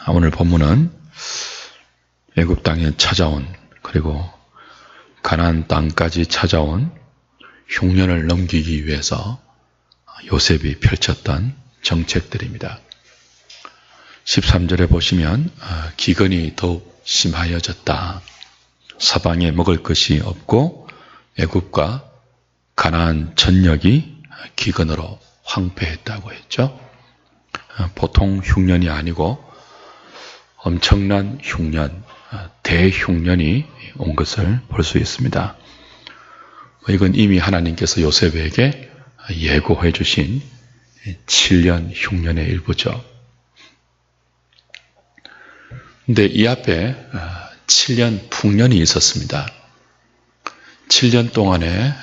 오늘 본문은 애굽 땅에 찾아온, 그리고 가나안 땅까지 찾아온 흉년을 넘기기 위해서 요셉이 펼쳤던 정책들입니다. 13절에 보시면 기근이 더욱 심하여졌다. 사방에 먹을 것이 없고 애굽과 가나안 전역이 기근으로 황폐했다고 했죠. 보통 흉년이 아니고 엄청난 흉년, 대흉년이 온 것을 볼 수 있습니다. 이건 이미 하나님께서 요셉에게 예고해 주신 7년 흉년의 일부죠. 근데 이 앞에 7년 풍년이 있었습니다. 7년 동안의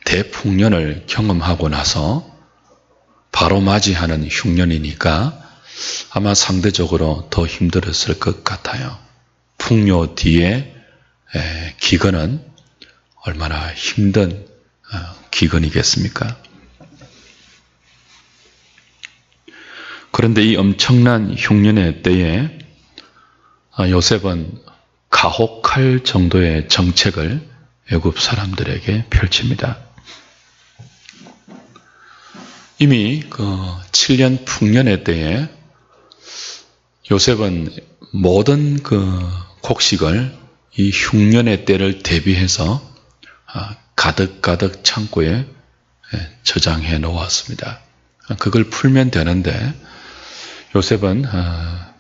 대풍년을 경험하고 나서 바로 맞이하는 흉년이니까 아마 상대적으로 더 힘들었을 것 같아요. 풍요 뒤에 기근은 얼마나 힘든 기근이겠습니까? 그런데 이 엄청난 흉년의 때에 요셉은 가혹할 정도의 정책을 애굽 사람들에게 펼칩니다. 이미 그 7년 풍년의 때에 요셉은 모든 그 곡식을 이 흉년의 때를 대비해서 가득가득 창고에 저장해 놓았습니다. 그걸 풀면 되는데 요셉은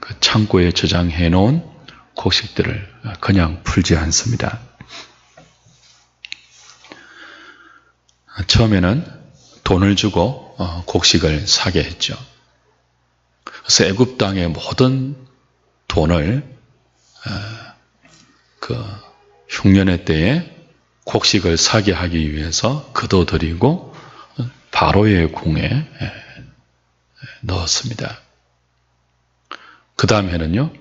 그 창고에 저장해 놓은 곡식들을 그냥 풀지 않습니다. 처음에는 돈을 주고 곡식을 사게 했죠. 그래서 애굽 땅의 모든 돈을 그 흉년의 때에 곡식을 사게 하기 위해서 거둬들이고 바로의 궁에 넣었습니다. 그 다음에는요,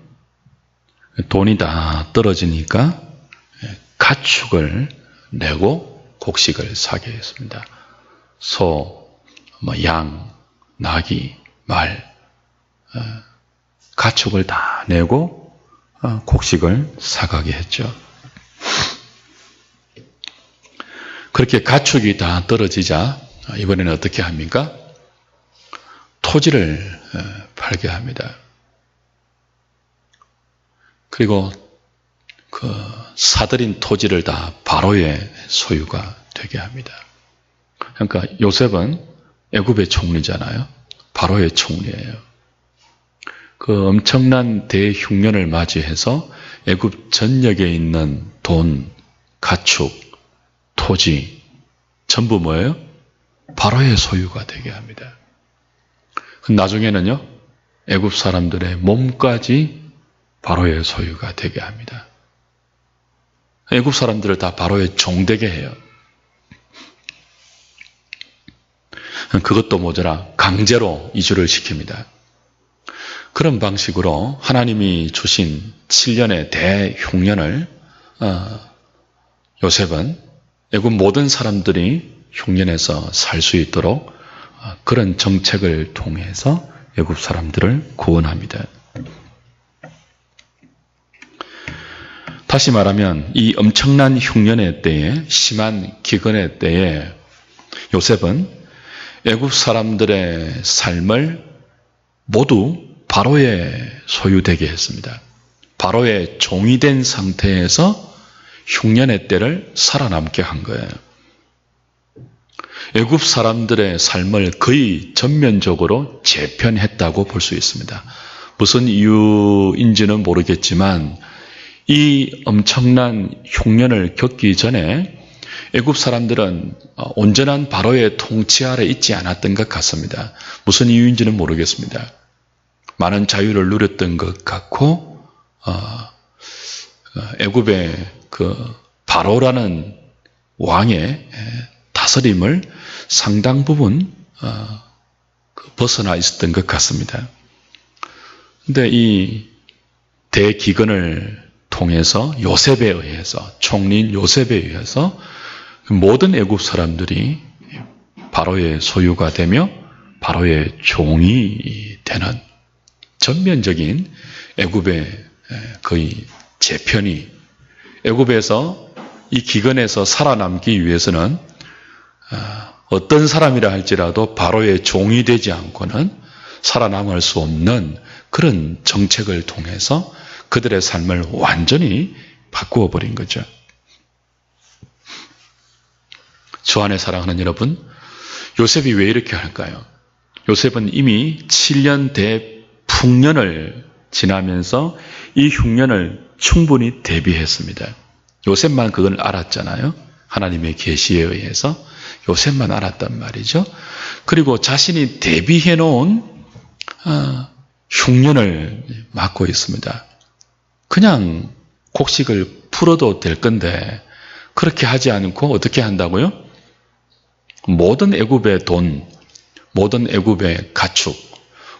돈이 다 떨어지니까 가축을 내고 곡식을 사게 했습니다. 소, 양, 나귀, 말, 가축을 다 내고 곡식을 사가게 했죠. 그렇게 가축이 다 떨어지자 이번에는 어떻게 합니까? 토지를 팔게 합니다. 그리고 그 사들인 토지를 다 바로의 소유가 되게 합니다. 그러니까 요셉은 애굽의 총리잖아요. 바로의 총리예요. 그 엄청난 대흉년을 맞이해서 애굽 전역에 있는 돈, 가축, 토지 전부 뭐예요? 바로의 소유가 되게 합니다. 나중에는요, 애굽 사람들의 몸까지 바로의 소유가 되게 합니다. 애굽 사람들을 다 바로의 종되게 해요. 그것도 모자라 강제로 이주를 시킵니다. 그런 방식으로 하나님이 주신 7년의 대흉년을 요셉은 애굽 모든 사람들이 흉년에서 살 수 있도록 그런 정책을 통해서 애굽 사람들을 구원합니다. 다시 말하면 이 엄청난 흉년의 때에, 심한 기근의 때에 요셉은 애굽 사람들의 삶을 모두 바로의 소유되게 했습니다. 바로의 종이 된 상태에서 흉년의 때를 살아남게 한 거예요. 애굽 사람들의 삶을 거의 전면적으로 재편했다고 볼 수 있습니다. 무슨 이유인지는 모르겠지만 이 엄청난 흉년을 겪기 전에 애굽 사람들은 온전한 바로의 통치 아래 있지 않았던 것 같습니다. 무슨 이유인지는 모르겠습니다. 많은 자유를 누렸던 것 같고 애굽의 그 바로라는 왕의 다스림을 상당 부분 벗어나 있었던 것 같습니다. 그런데 이 대기근을 통해서 요셉에 의해서, 총리인 요셉에 의해서 모든 애굽 사람들이 바로의 소유가 되며 바로의 종이 되는 전면적인 애굽의 거의 재편이, 애굽에서 이 기근에서 살아남기 위해서는 어떤 사람이라 할지라도 바로의 종이 되지 않고는 살아남을 수 없는 그런 정책을 통해서 그들의 삶을 완전히 바꾸어 버린 거죠. 주 안에 사랑하는 여러분, 요셉이 왜 이렇게 할까요? 요셉은 이미 7년 대풍년을 지나면서 이 흉년을 충분히 대비했습니다. 요셉만 그걸 알았잖아요. 하나님의 계시에 의해서 요셉만 알았단 말이죠. 그리고 자신이 대비해 놓은 흉년을 맞고 있습니다. 그냥 곡식을 풀어도 될 건데 그렇게 하지 않고 어떻게 한다고요? 모든 애굽의 돈, 모든 애굽의 가축,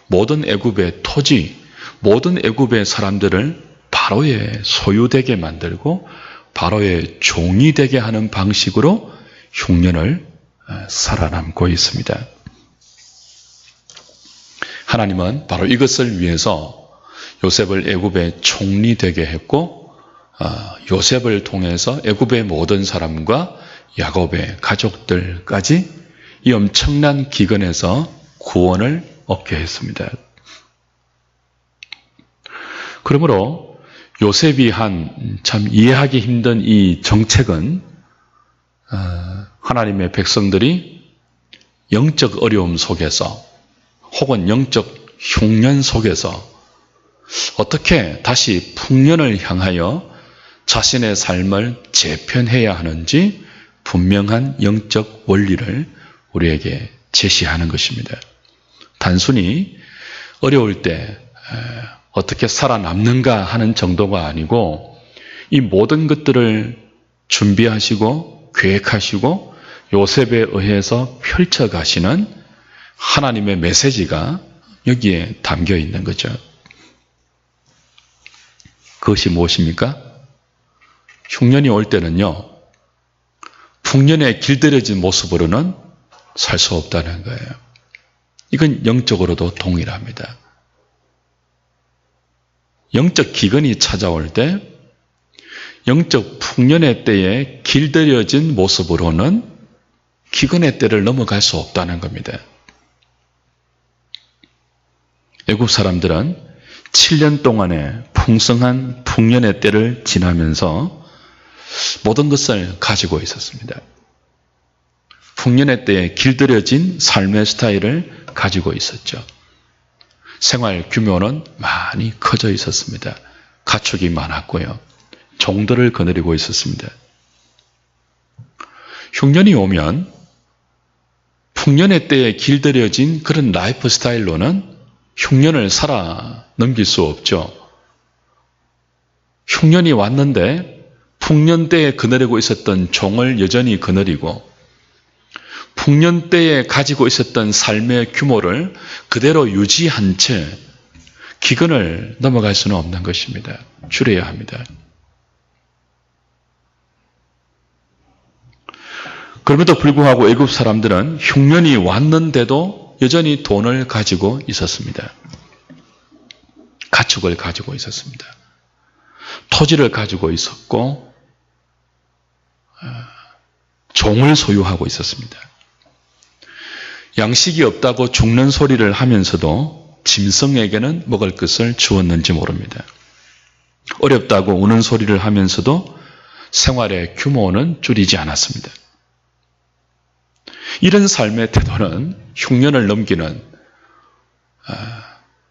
모든 애굽의 토지, 모든 애굽의 사람들을 바로의 소유되게 만들고 바로의 종이 되게 하는 방식으로 흉년을 살아남고 있습니다. 하나님은 바로 이것을 위해서 요셉을 애굽의 총리 되게 했고 요셉을 통해서 애굽의 모든 사람과 야곱의 가족들까지 이 엄청난 기근에서 구원을 얻게 했습니다. 그러므로 요셉이 한 참 이해하기 힘든 이 정책은 하나님의 백성들이 영적 어려움 속에서 혹은 영적 흉년 속에서 어떻게 다시 풍년을 향하여 자신의 삶을 재편해야 하는지 분명한 영적 원리를 우리에게 제시하는 것입니다. 단순히 어려울 때 어떻게 살아남는가 하는 정도가 아니고 이 모든 것들을 준비하시고 계획하시고 요셉에 의해서 펼쳐가시는 하나님의 메시지가 여기에 담겨 있는 거죠. 그것이 무엇입니까? 흉년이 올 때는요, 풍년에 길들여진 모습으로는 살 수 없다는 거예요. 이건 영적으로도 동일합니다. 영적 기근이 찾아올 때 영적 풍년의 때에 길들여진 모습으로는 기근의 때를 넘어갈 수 없다는 겁니다. 애굽 사람들은 7년 동안의 풍성한 풍년의 때를 지나면서 모든 것을 가지고 있었습니다. 풍년의 때에 길들여진 삶의 스타일을 가지고 있었죠. 생활 규모는 많이 커져 있었습니다. 가축이 많았고요. 종들을 거느리고 있었습니다. 흉년이 오면 풍년의 때에 길들여진 그런 라이프 스타일로는 흉년을 살아 넘길 수 없죠. 흉년이 왔는데 풍년 때에 거느리고 있었던 종을 여전히 거느리고 풍년 때에 가지고 있었던 삶의 규모를 그대로 유지한 채 기근을 넘어갈 수는 없는 것입니다. 줄여야 합니다. 그럼에도 불구하고 애굽 사람들은 흉년이 왔는데도 여전히 돈을 가지고 있었습니다. 가축을 가지고 있었습니다. 토지를 가지고 있었고 종을 소유하고 있었습니다. 양식이 없다고 죽는 소리를 하면서도 짐승에게는 먹을 것을 주었는지 모릅니다. 어렵다고 우는 소리를 하면서도 생활의 규모는 줄이지 않았습니다. 이런 삶의 태도는 흉년을 넘기는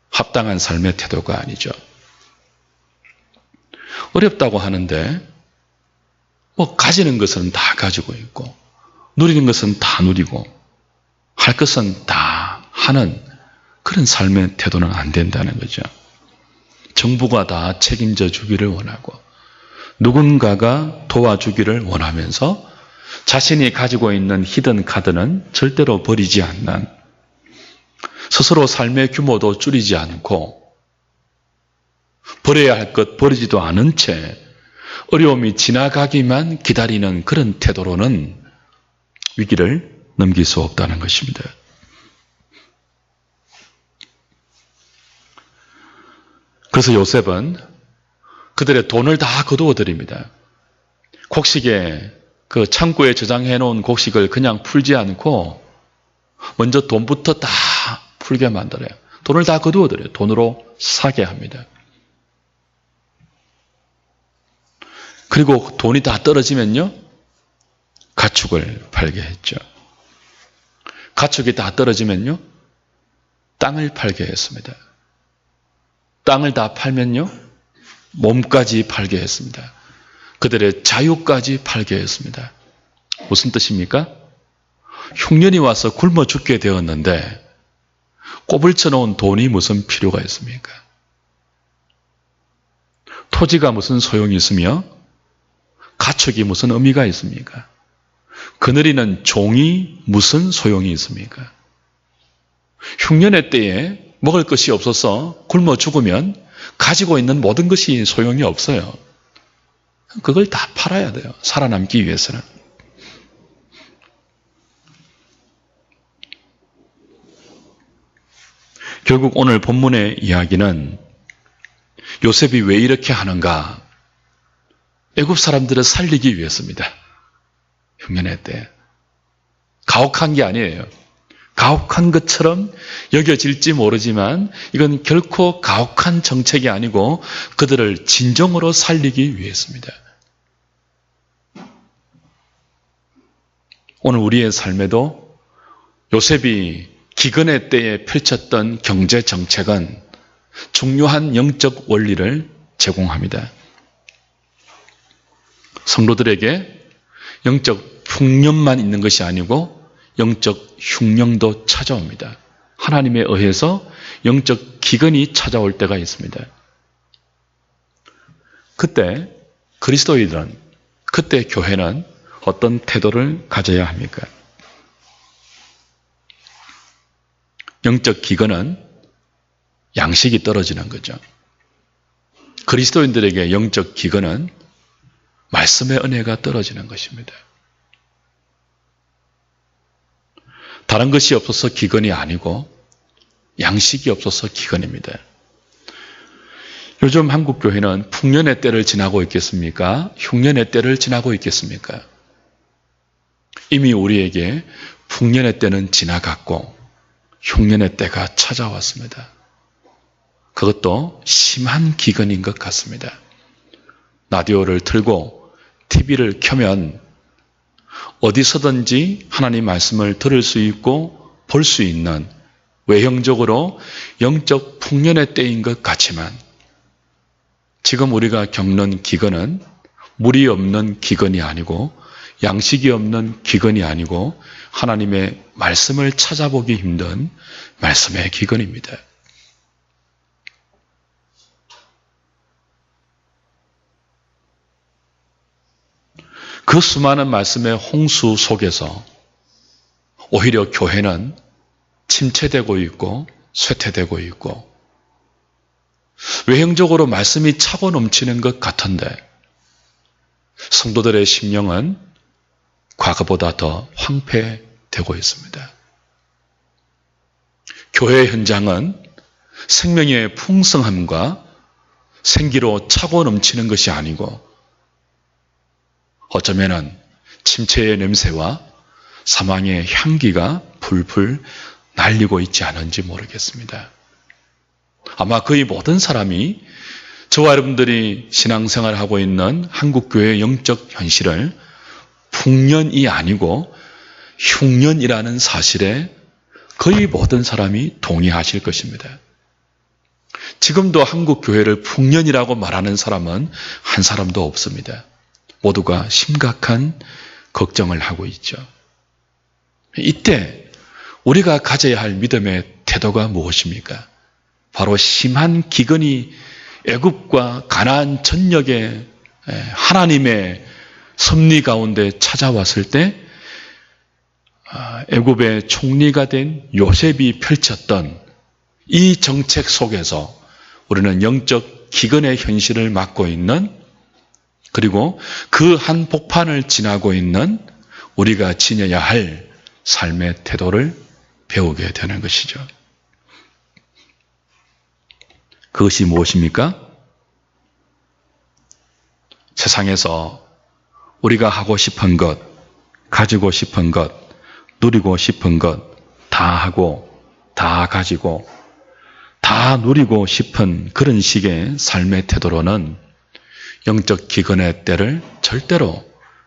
합당한 삶의 태도가 아니죠. 어렵다고 하는데 가지는 것은 다 가지고 있고 누리는 것은 다 누리고 할 것은 다 하는 그런 삶의 태도는 안 된다는 거죠. 정부가 다 책임져 주기를 원하고 누군가가 도와주기를 원하면서 자신이 가지고 있는 히든 카드는 절대로 버리지 않는, 스스로 삶의 규모도 줄이지 않고 버려야 할 것 버리지도 않은 채 어려움이 지나가기만 기다리는 그런 태도로는 위기를 넘길 수 없다는 것입니다. 그래서 요셉은 그들의 돈을 다 거두어 드립니다. 곡식에 그 창고에 저장해 놓은 곡식을 그냥 풀지 않고 먼저 돈부터 다 풀게 만들어요. 돈을 다 거두어 드려요. 돈으로 사게 합니다. 그리고 돈이 다 떨어지면요, 가축을 팔게 했죠. 가축이 다 떨어지면요, 땅을 팔게 했습니다. 땅을 다 팔면요, 몸까지 팔게 했습니다. 그들의 자유까지 팔게 했습니다. 무슨 뜻입니까? 흉년이 와서 굶어 죽게 되었는데 꼽을 쳐놓은 돈이 무슨 필요가 있습니까? 토지가 무슨 소용이 있으며 가축이 무슨 의미가 있습니까? 그늘이는 종이 무슨 소용이 있습니까? 흉년의 때에 먹을 것이 없어서 굶어 죽으면 가지고 있는 모든 것이 소용이 없어요. 그걸 다 팔아야 돼요. 살아남기 위해서는. 결국 오늘 본문의 이야기는 요셉이 왜 이렇게 하는가? 애굽 사람들을 살리기 위해서입니다. 흉년의 때. 가혹한 게 아니에요. 가혹한 것처럼 여겨질지 모르지만 이건 결코 가혹한 정책이 아니고 그들을 진정으로 살리기 위해서입니다. 오늘 우리의 삶에도 요셉이 기근의 때에 펼쳤던 경제 정책은 중요한 영적 원리를 제공합니다. 성도들에게 영적 풍년만 있는 것이 아니고 영적 흉년도 찾아옵니다. 하나님에 의해서 영적 기근이 찾아올 때가 있습니다. 그때 그리스도인들은, 그때 교회는 어떤 태도를 가져야 합니까? 영적 기근은 양식이 떨어지는 거죠. 그리스도인들에게 영적 기근은 말씀의 은혜가 떨어지는 것입니다. 다른 것이 없어서 기근이 아니고 양식이 없어서 기근입니다. 요즘 한국 교회는 풍년의 때를 지나고 있겠습니까? 흉년의 때를 지나고 있겠습니까? 이미 우리에게 풍년의 때는 지나갔고 흉년의 때가 찾아왔습니다. 그것도 심한 기근인 것 같습니다. 라디오를 틀고 TV를 켜면 어디서든지 하나님 말씀을 들을 수 있고 볼 수 있는 외형적으로 영적 풍년의 때인 것 같지만 지금 우리가 겪는 기근은 물이 없는 기근이 아니고 양식이 없는 기근이 아니고 하나님의 말씀을 찾아보기 힘든 말씀의 기근입니다. 그 수많은 말씀의 홍수 속에서 오히려 교회는 침체되고 있고 쇠퇴되고 있고 외형적으로 말씀이 차고 넘치는 것 같은데 성도들의 심령은 과거보다 더 황폐되고 있습니다. 교회 현장은 생명의 풍성함과 생기로 차고 넘치는 것이 아니고 어쩌면은 침체의 냄새와 사망의 향기가 풀풀 날리고 있지 않은지 모르겠습니다. 아마 거의 모든 사람이 저와 여러분들이 신앙생활을 하고 있는 한국교회의 영적 현실을 풍년이 아니고 흉년이라는 사실에 거의 모든 사람이 동의하실 것입니다. 지금도 한국교회를 풍년이라고 말하는 사람은 한 사람도 없습니다. 모두가 심각한 걱정을 하고 있죠. 이때 우리가 가져야 할 믿음의 태도가 무엇입니까? 바로 심한 기근이 애굽과 가나안 전역에 하나님의 섭리 가운데 찾아왔을 때 애굽의 총리가 된 요셉이 펼쳤던 이 정책 속에서 우리는 영적 기근의 현실을 맞고 있는 그리고 그 한복판을 지나고 있는 우리가 지녀야 할 삶의 태도를 배우게 되는 것이죠. 그것이 무엇입니까? 세상에서 우리가 하고 싶은 것, 가지고 싶은 것, 누리고 싶은 것, 다 하고, 다 가지고, 다 누리고 싶은 그런 식의 삶의 태도로는 영적 기근의 때를 절대로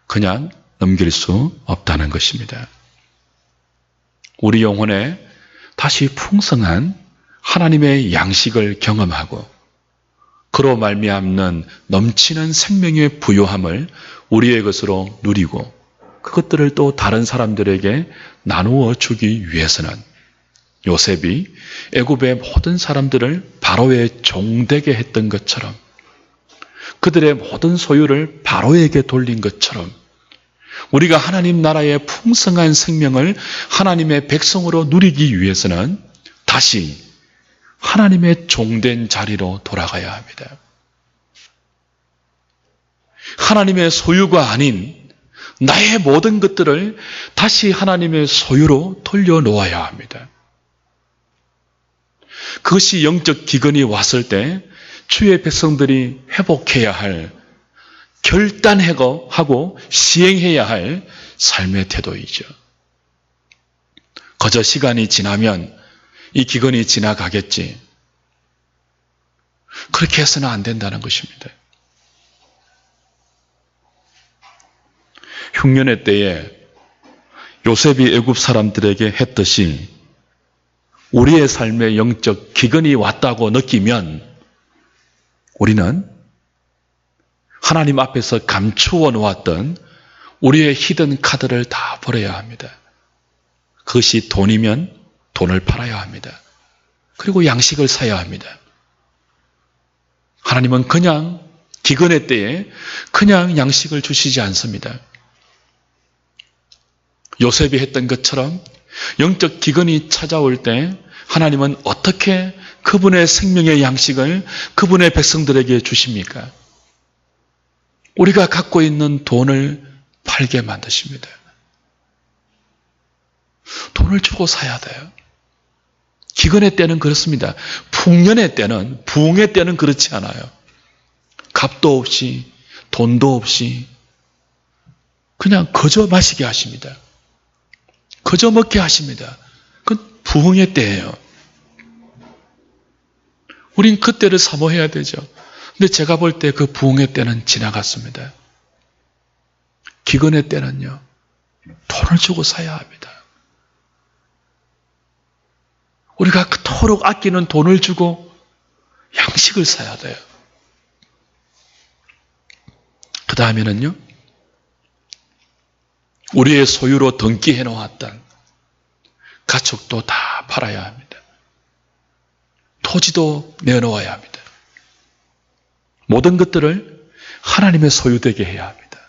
그냥 넘길 수 없다는 것입니다. 우리 영혼에 다시 풍성한 하나님의 양식을 경험하고 그로 말미암는 넘치는 생명의 부요함을 우리의 것으로 누리고 그것들을 또 다른 사람들에게 나누어 주기 위해서는 요셉이 애굽의 모든 사람들을 바로의 종되게 했던 것처럼 그들의 모든 소유를 바로에게 돌린 것처럼 우리가 하나님 나라의 풍성한 생명을 하나님의 백성으로 누리기 위해서는 다시 하나님의 종된 자리로 돌아가야 합니다. 하나님의 소유가 아닌 나의 모든 것들을 다시 하나님의 소유로 돌려놓아야 합니다. 그것이 영적 기근이 왔을 때 주의 백성들이 회복해야 할, 결단하고 시행해야 할 삶의 태도이죠. 거저 시간이 지나면 이 기근이 지나가겠지. 그렇게 해서는 안 된다는 것입니다. 흉년의 때에 요셉이 애굽 사람들에게 했듯이 우리의 삶에 영적 기근이 왔다고 느끼면 우리는 하나님 앞에서 감추어 놓았던 우리의 히든 카드를 다 버려야 합니다. 그것이 돈이면 돈을 팔아야 합니다. 그리고 양식을 사야 합니다. 하나님은 그냥 기근의 때에 그냥 양식을 주시지 않습니다. 요셉이 했던 것처럼 영적 기근이 찾아올 때 하나님은 어떻게 그분의 생명의 양식을 그분의 백성들에게 주십니까? 우리가 갖고 있는 돈을 팔게 만드십니다. 돈을 주고 사야 돼요. 기근의 때는 그렇습니다. 풍년의 때는, 부흥의 때는 그렇지 않아요. 값도 없이, 돈도 없이 그냥 거저 마시게 하십니다. 거저 먹게 하십니다. 그건 부흥의 때예요. 우린 그때를 사모해야 되죠. 근데 제가 볼 때 그 부흥의 때는 지나갔습니다. 기근의 때는요, 돈을 주고 사야 합니다. 우리가 그토록 아끼는 돈을 주고 양식을 사야 돼요. 그 다음에는요, 우리의 소유로 등기해 놓았던 가축도 다 팔아야 합니다. 토지도 내놓아야 합니다. 모든 것들을 하나님의 소유되게 해야 합니다.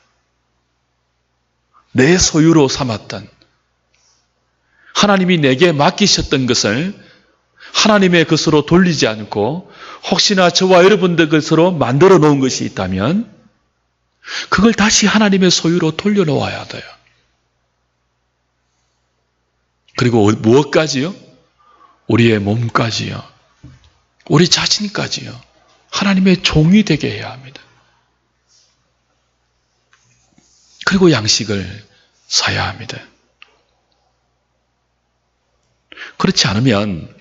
내 소유로 삼았던 하나님이 내게 맡기셨던 것을 하나님의 것으로 돌리지 않고 혹시나 저와 여러분들 것으로 만들어 놓은 것이 있다면 그걸 다시 하나님의 소유로 돌려놓아야 돼요. 그리고 무엇까지요? 우리의 몸까지요. 우리 자신까지요. 하나님의 종이 되게 해야 합니다. 그리고 양식을 사야 합니다. 그렇지 않으면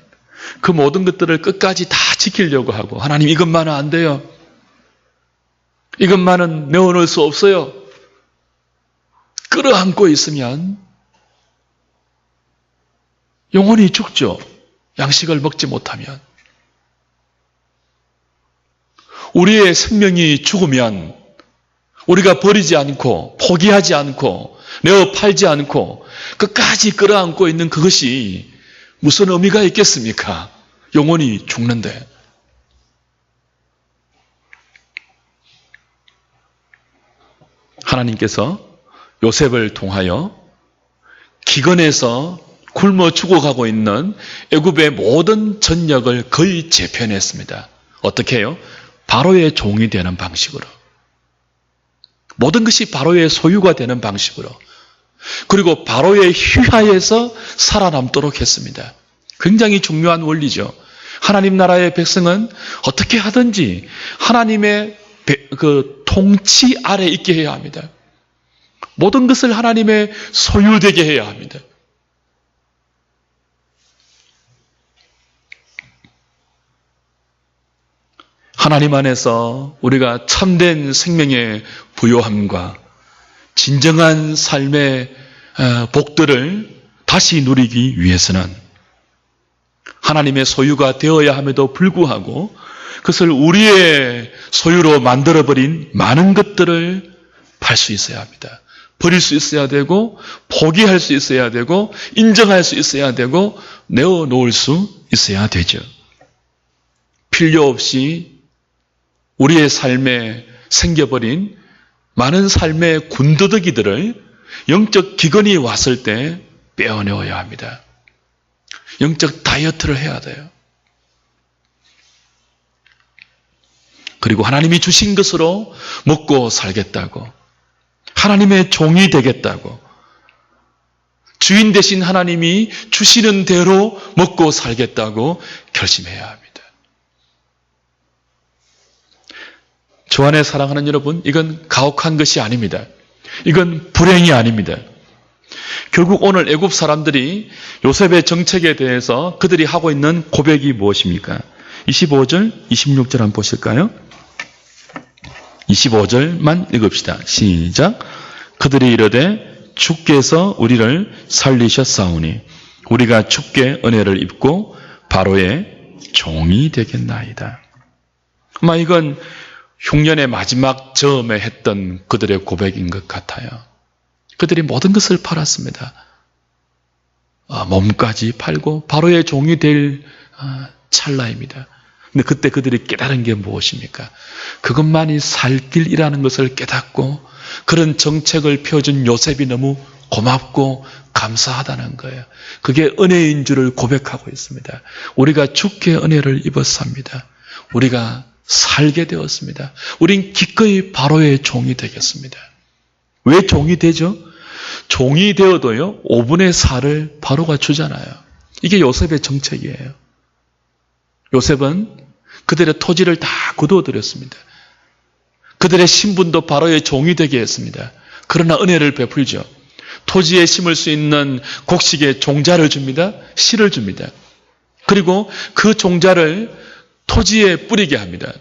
그 모든 것들을 끝까지 다 지키려고 하고 하나님 이것만은 안 돼요. 이것만은 내어놓을 수 없어요. 끌어안고 있으면 영혼이 죽죠. 양식을 먹지 못하면. 우리의 생명이 죽으면 우리가 버리지 않고 포기하지 않고 내어 팔지 않고 끝까지 끌어안고 있는 그것이 무슨 의미가 있겠습니까? 영혼이 죽는데. 하나님께서 요셉을 통하여 기근에서 굶어 죽어가고 있는 애굽의 모든 전역을 거의 재편했습니다. 어떻게 해요? 바로의 종이 되는 방식으로. 모든 것이 바로의 소유가 되는 방식으로. 그리고 바로의 휘하에서 살아남도록 했습니다. 굉장히 중요한 원리죠. 하나님 나라의 백성은 어떻게 하든지 하나님의 그 통치 아래 있게 해야 합니다. 모든 것을 하나님의 소유되게 해야 합니다. 하나님 안에서 우리가 참된 생명의 부요함과 진정한 삶의 복들을 다시 누리기 위해서는 하나님의 소유가 되어야 함에도 불구하고 그것을 우리의 소유로 만들어버린 많은 것들을 팔 수 있어야 합니다. 버릴 수 있어야 되고 포기할 수 있어야 되고 인정할 수 있어야 되고 내어놓을 수 있어야 되죠. 필요 없이 우리의 삶에 생겨버린 많은 삶의 군더더기들을 영적 기근이 왔을 때 빼어내어야 합니다. 영적 다이어트를 해야 돼요. 그리고 하나님이 주신 것으로 먹고 살겠다고, 하나님의 종이 되겠다고, 주인 되신 하나님이 주시는 대로 먹고 살겠다고 결심해야 합니다. 주 안에 사랑하는 여러분, 이건 가혹한 것이 아닙니다. 이건 불행이 아닙니다. 결국 오늘 애굽 사람들이 요셉의 정책에 대해서 그들이 하고 있는 고백이 무엇입니까? 25절, 26절 한번 보실까요? 25절만 읽읍시다. 시작. 그들이 이르되 주께서 우리를 살리셨사오니 우리가 주께 은혜를 입고 바로의 종이 되겠나이다. 아마 이건 흉년의 마지막 즈음에 했던 그들의 고백인 것 같아요. 그들이 모든 것을 팔았습니다. 몸까지 팔고 바로의 종이 될 찰나입니다. 근데 그때 그들이 깨달은 게 무엇입니까? 그것만이 살 길이라는 것을 깨닫고 그런 정책을 펴준 요셉이 너무 고맙고 감사하다는 거예요. 그게 은혜인 줄을 고백하고 있습니다. 우리가 주께 은혜를 입었습니다. 우리가 살게 되었습니다. 우린 기꺼이 바로의 종이 되겠습니다. 왜 종이 되죠? 종이 되어도요, 5분의 4를 바로가 주잖아요. 이게 요셉의 정책이에요. 요셉은 그들의 토지를 다 거두어드렸습니다. 그들의 신분도 바로의 종이 되게 했습니다. 그러나 은혜를 베풀죠. 토지에 심을 수 있는 곡식의 종자를 줍니다. 씨를 줍니다. 그리고 그 종자를 토지에 뿌리게 합니다.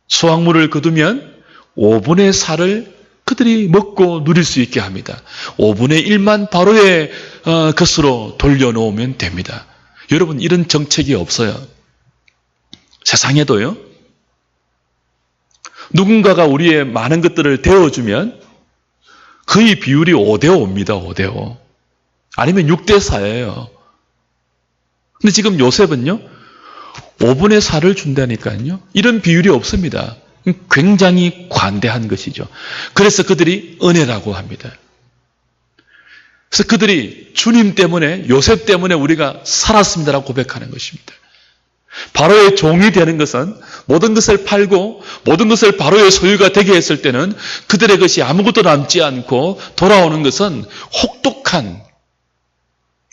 수확물을 거두면 5분의 4를 그들이 먹고 누릴 수 있게 합니다. 5분의 1만 바로의 것으로 돌려놓으면 됩니다. 여러분, 이런 정책이 없어요. 세상에도요. 누군가가 우리의 많은 것들을 대어주면 거의 비율이 5대5입니다. 5대5. 아니면 6대4예요. 근데 지금 요셉은요. 5분의 4를 준다니까요. 이런 비율이 없습니다. 굉장히 관대한 것이죠. 그래서 그들이 은혜라고 합니다. 그래서 그들이 주님 때문에, 요셉 때문에 우리가 살았습니다라고 고백하는 것입니다. 바로의 종이 되는 것은 모든 것을 팔고 모든 것을 바로의 소유가 되게 했을 때는 그들의 것이 아무것도 남지 않고 돌아오는 것은 혹독한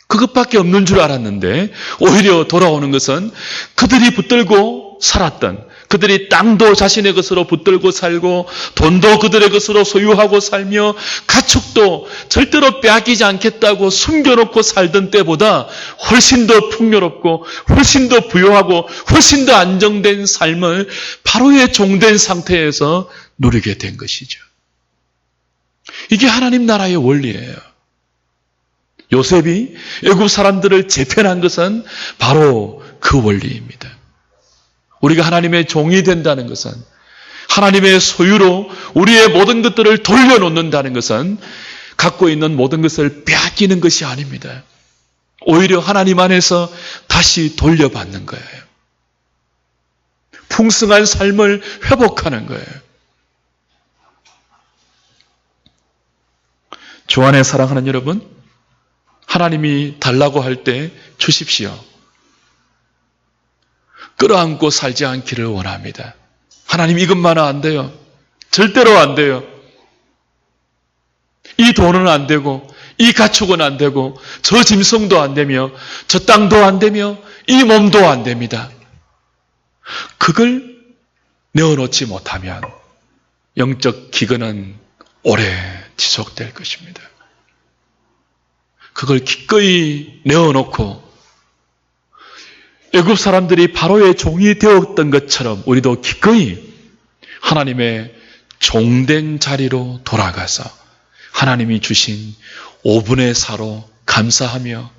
그것밖에 없는 줄 알았는데 오히려 돌아오는 것은 그들이 붙들고 살았던, 그들이 땅도 자신의 것으로 붙들고 살고 돈도 그들의 것으로 소유하고 살며 가축도 절대로 빼앗기지 않겠다고 숨겨놓고 살던 때보다 훨씬 더 풍요롭고 훨씬 더 부요하고 훨씬 더 안정된 삶을 바로의 종된 상태에서 누리게 된 것이죠. 이게 하나님 나라의 원리예요. 요셉이 애굽 사람들을 재편한 것은 바로 그 원리입니다. 우리가 하나님의 종이 된다는 것은, 하나님의 소유로 우리의 모든 것들을 돌려놓는다는 것은 갖고 있는 모든 것을 빼앗기는 것이 아닙니다. 오히려 하나님 안에서 다시 돌려받는 거예요. 풍성한 삶을 회복하는 거예요. 주 안에 사랑하는 여러분, 하나님이 달라고 할 때 주십시오. 끌어안고 살지 않기를 원합니다. 하나님, 이것만은 안 돼요. 절대로 안 돼요. 이 돈은 안 되고 이 가축은 안 되고 저 짐승도 안 되며 저 땅도 안 되며 이 몸도 안 됩니다. 그걸 내어놓지 못하면 영적 기근은 오래 지속될 것입니다. 그걸 기꺼이 내어놓고 애굽 사람들이 바로의 종이 되었던 것처럼 우리도 기꺼이 하나님의 종된 자리로 돌아가서 하나님이 주신 5분의 4로 감사하며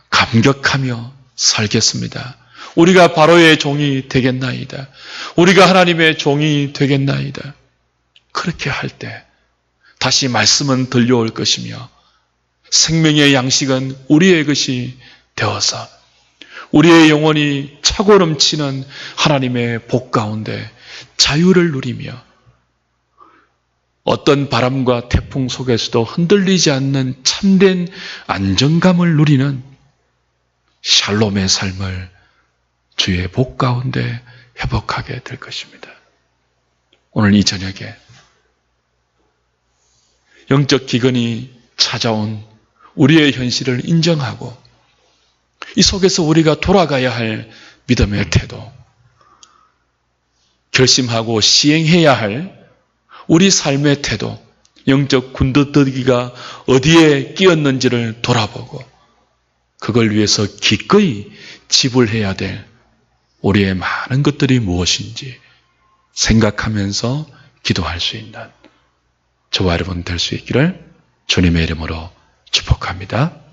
감격하며 살겠습니다. 우리가 바로의 종이 되겠나이다. 우리가 하나님의 종이 되겠나이다. 그렇게 할 때 다시 말씀은 들려올 것이며 생명의 양식은 우리의 것이 되어서 우리의 영혼이 차고 넘치는 하나님의 복 가운데 자유를 누리며 어떤 바람과 태풍 속에서도 흔들리지 않는 참된 안정감을 누리는 샬롬의 삶을 주의 복 가운데 회복하게 될 것입니다. 오늘 이 저녁에 영적 기근이 찾아온 우리의 현실을 인정하고 이 속에서 우리가 돌아가야 할 믿음의 태도, 결심하고 시행해야 할 우리 삶의 태도, 영적 군더더기가 어디에 끼었는지를 돌아보고 그걸 위해서 기꺼이 지불해야 될 우리의 많은 것들이 무엇인지 생각하면서 기도할 수 있는 저와 여러분 될 수 있기를 주님의 이름으로 축복합니다.